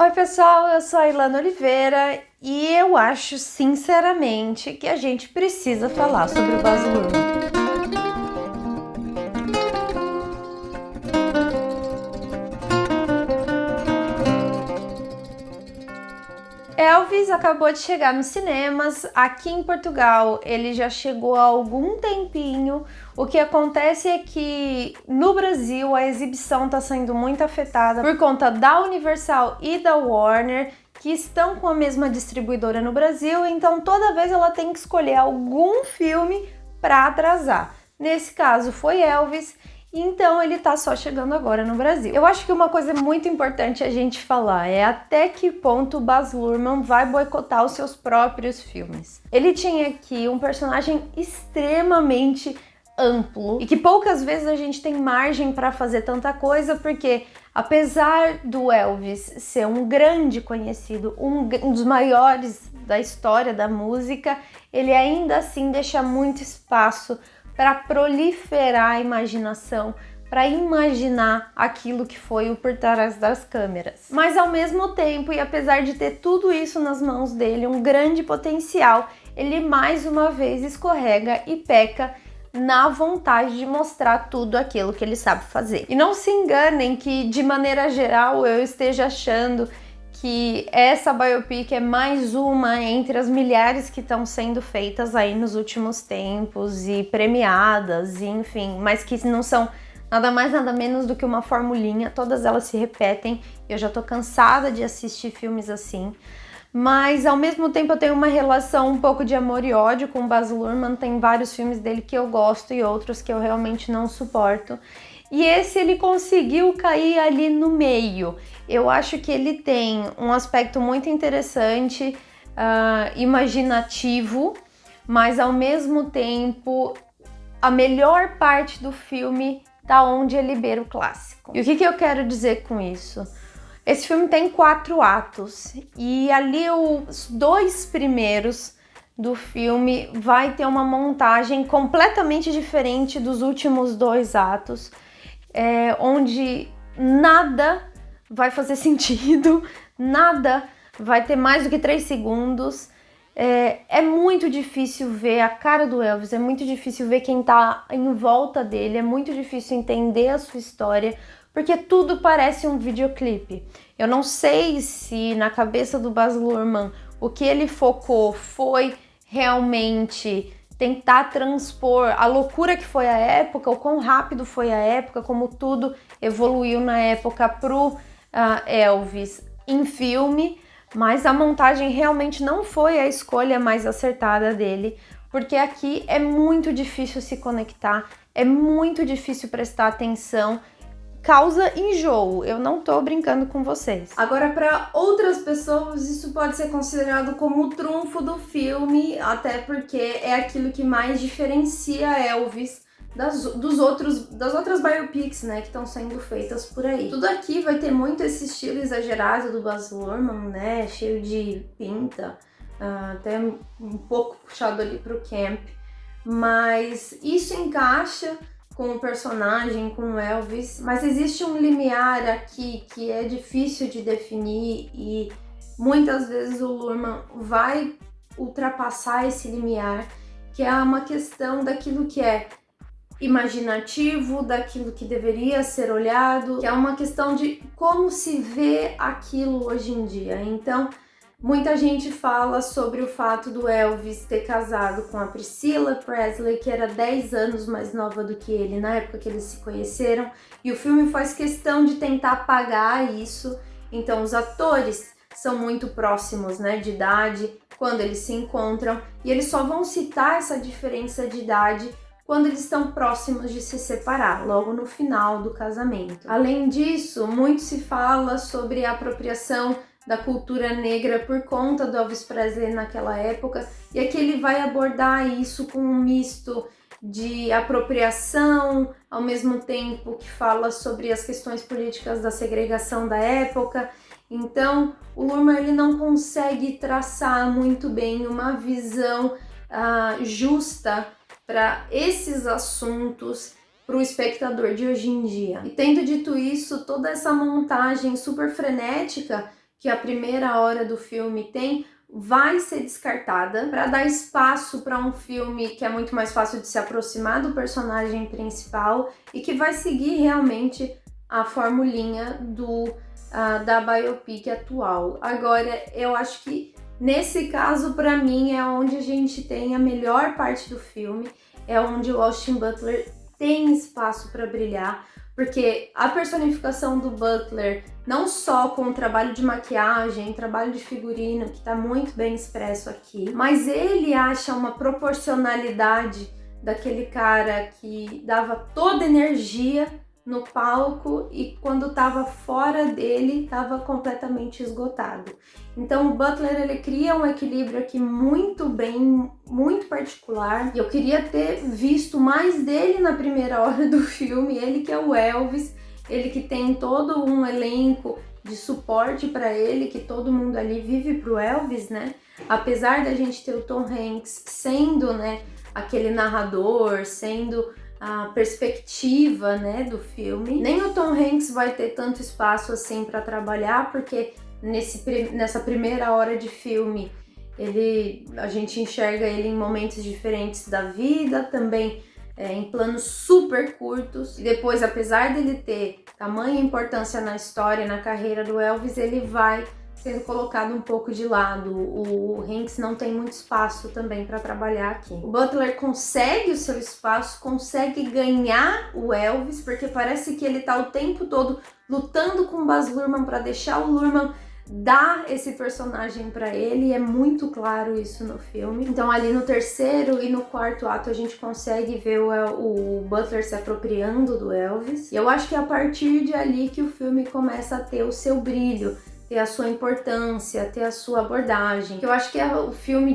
Oi pessoal, eu sou a Ilana Oliveira e eu acho sinceramente que a gente precisa falar sobre o Baz Luhrmann. Elvis acabou de chegar nos cinemas. Aqui em Portugal ele já chegou há algum tempinho. O que acontece é que no Brasil a exibição está sendo muito afetada por conta da Universal e da Warner, que estão com a mesma distribuidora no Brasil, então toda vez ela tem que escolher algum filme para atrasar. Nesse caso foi Elvis. Então ele tá só chegando agora no Brasil. Eu acho que uma coisa muito importante a gente falar é até que ponto o Baz Luhrmann vai boicotar os seus próprios filmes. Ele tinha aqui um personagem extremamente amplo e que poucas vezes a gente tem margem para fazer tanta coisa, porque apesar do Elvis ser um grande conhecido, um dos maiores da história da música, ele ainda assim deixa muito espaço para proliferar a imaginação, para imaginar aquilo que foi o por trás das câmeras. Mas ao mesmo tempo, e apesar de ter tudo isso nas mãos dele, um grande potencial, ele mais uma vez escorrega e peca na vontade de mostrar tudo aquilo que ele sabe fazer. E não se enganem que, de maneira geral, eu esteja achando que essa biopic é mais uma entre as milhares que estão sendo feitas aí nos últimos tempos e premiadas, e enfim, mas que não são nada mais nada menos do que uma formulinha, todas elas se repetem. Eu já tô cansada de assistir filmes assim, mas ao mesmo tempo eu tenho uma relação um pouco de amor e ódio com o Baz Luhrmann. Tem vários filmes dele que eu gosto e outros que eu realmente não suporto. E esse ele conseguiu cair ali no meio. Eu acho que ele tem um aspecto muito interessante, imaginativo, mas ao mesmo tempo a melhor parte do filme tá onde ele beira o clássico. E o que eu quero dizer com isso? Esse filme tem 4 atos e ali os 2 primeiros do filme vai ter uma montagem completamente diferente dos últimos 2 atos, onde nada vai fazer sentido, nada vai ter mais do que 3 segundos. É muito difícil ver a cara do Elvis, é muito difícil ver quem tá em volta dele, é muito difícil entender a sua história, porque tudo parece um videoclipe. Eu não sei se na cabeça do Baz Luhrmann o que ele focou foi realmente tentar transpor a loucura que foi a época, o quão rápido foi a época, como tudo evoluiu na época pro Elvis em filme, mas a montagem realmente não foi a escolha mais acertada dele, porque aqui é muito difícil se conectar, é muito difícil prestar atenção, causa enjoo, eu não tô brincando com vocês. Agora, para outras pessoas, isso pode ser considerado como o trunfo do filme, até porque é aquilo que mais diferencia Elvis das outras biopics, né, que estão sendo feitas por aí. Tudo aqui vai ter muito esse estilo exagerado do Baz Luhrmann, né, cheio de pinta, até um pouco puxado ali pro camp, mas isso encaixa com o personagem, com o Elvis, mas existe um limiar aqui que é difícil de definir e muitas vezes o Luhrmann vai ultrapassar esse limiar, que é uma questão daquilo que é imaginativo, daquilo que deveria ser olhado, que é uma questão de como se vê aquilo hoje em dia. Então, muita gente fala sobre o fato do Elvis ter casado com a Priscilla Presley, que era 10 anos mais nova do que ele na época que eles se conheceram, e o filme faz questão de tentar apagar isso. Então os atores são muito próximos, né, de idade quando eles se encontram, e eles só vão citar essa diferença de idade quando eles estão próximos de se separar, logo no final do casamento. Além disso, muito se fala sobre a apropriação da cultura negra por conta do Elvis Presley naquela época, e aqui ele vai abordar isso com um misto de apropriação, ao mesmo tempo que fala sobre as questões políticas da segregação da época. Então, o Luhrmann ele não consegue traçar muito bem uma visão justa para esses assuntos para o espectador de hoje em dia. E tendo dito isso, toda essa montagem super frenética que a primeira hora do filme tem vai ser descartada para dar espaço para um filme que é muito mais fácil de se aproximar do personagem principal e que vai seguir realmente a formulinha da biopic atual. Agora, eu acho que nesse caso, para mim, é onde a gente tem a melhor parte do filme, é onde o Austin Butler tem espaço para brilhar, porque a personificação do Butler, não só com o trabalho de maquiagem, trabalho de figurino, que está muito bem expresso aqui, mas ele acha uma proporcionalidade daquele cara que dava toda energia no palco e quando estava fora dele estava completamente esgotado. Então o Butler, ele cria um equilíbrio aqui muito bem, muito particular. E eu queria ter visto mais dele na primeira hora do filme, ele que é o Elvis, ele que tem todo um elenco de suporte para ele, que todo mundo ali vive pro Elvis, né? Apesar da gente ter o Tom Hanks sendo, né, aquele narrador, sendo a perspectiva, né, do filme. Nem o Tom Hanks vai ter tanto espaço assim para trabalhar, porque nessa primeira hora de filme a gente enxerga ele em momentos diferentes da vida, também em planos super curtos. E depois, apesar dele ter tamanha importância na história, na carreira do Elvis, ele vai sendo colocado um pouco de lado. O Hanks não tem muito espaço também para trabalhar aqui. O Butler consegue o seu espaço, consegue ganhar o Elvis, porque parece que ele tá o tempo todo lutando com o Baz Luhrmann para deixar o Luhrmann dar esse personagem para ele, e é muito claro isso no filme. Então ali no terceiro e no quarto ato a gente consegue ver o Butler se apropriando do Elvis. E eu acho que é a partir de ali que o filme começa a ter o seu brilho, ter a sua importância, ter a sua abordagem. Eu acho que é o filme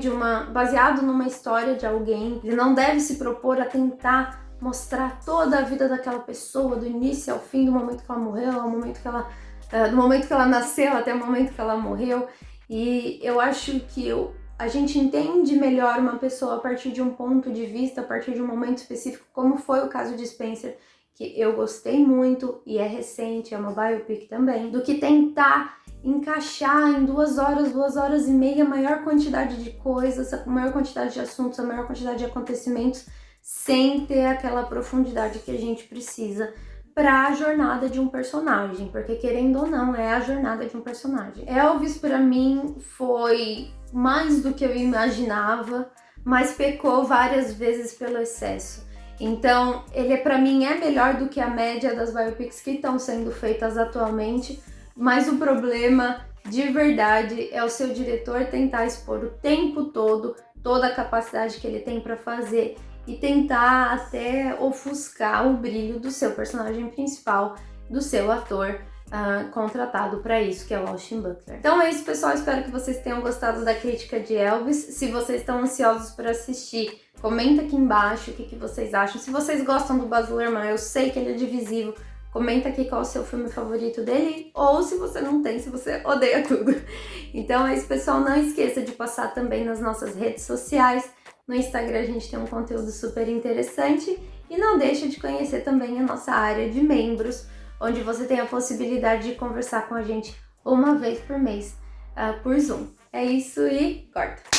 baseado numa história de alguém. Ele não deve se propor a tentar mostrar toda a vida daquela pessoa, do início ao fim, do momento que ela morreu, do momento que ela nasceu até o momento que ela morreu. E eu acho que a gente entende melhor uma pessoa a partir de um ponto de vista, a partir de um momento específico, como foi o caso de Spencer, que eu gostei muito e é recente, é uma biopic também, do que tentar encaixar em 2 horas e meia, a maior quantidade de coisas, a maior quantidade de assuntos, a maior quantidade de acontecimentos, sem ter aquela profundidade que a gente precisa para a jornada de um personagem, porque querendo ou não, é a jornada de um personagem. Elvis, para mim, foi mais do que eu imaginava, mas pecou várias vezes pelo excesso. Então, ele para mim é melhor do que a média das biopics que estão sendo feitas atualmente, mas o problema de verdade é o seu diretor tentar expor o tempo todo toda a capacidade que ele tem para fazer e tentar até ofuscar o brilho do seu personagem principal, do seu ator contratado para isso, que é o Austin Butler. Então é isso, pessoal, espero que vocês tenham gostado da crítica de Elvis. Se vocês estão ansiosos para assistir, comenta aqui embaixo o que vocês acham. Se vocês gostam do Baz Luhrmann, eu sei que ele é divisivo, comenta aqui qual é o seu filme favorito dele, ou se você não tem, se você odeia tudo. Então é isso, pessoal, não esqueça de passar também nas nossas redes sociais. No Instagram a gente tem um conteúdo super interessante e não deixa de conhecer também a nossa área de membros, onde você tem a possibilidade de conversar com a gente uma vez por mês por Zoom. É isso e corta!